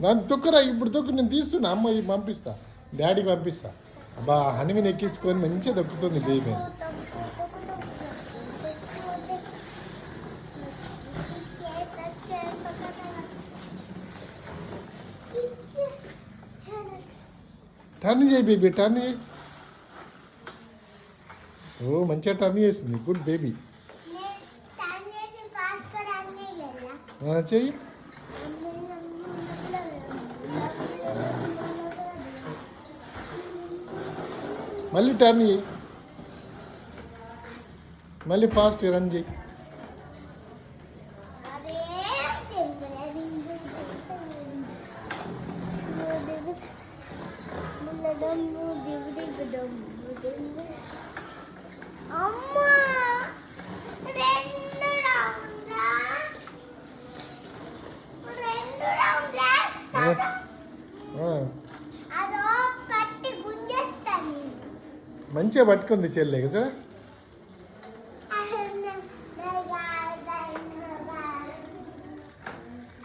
నన్ను తొక్కురా ఇప్పుడు తొక్కు, నేను తీస్తున్నా. అమ్మ పంపిస్తా, డాడీకి పంపిస్తా. అబ్బా హనీని ఎక్కించుకొని మంచిగా దొక్కుతుంది బేబీ. టర్న్ చేయి బేబీ, టర్న్ చేయి. ఓ మంచిగా టర్న్ చేసింది, గుడ్ బేబీ. చెయ్యి. మళ్ళీ టర్న్ చేయి, మళ్ళీ ఫాస్ట్ రన్ చేయి. మంచిగా పట్టుకుంది చెల్లె కదా.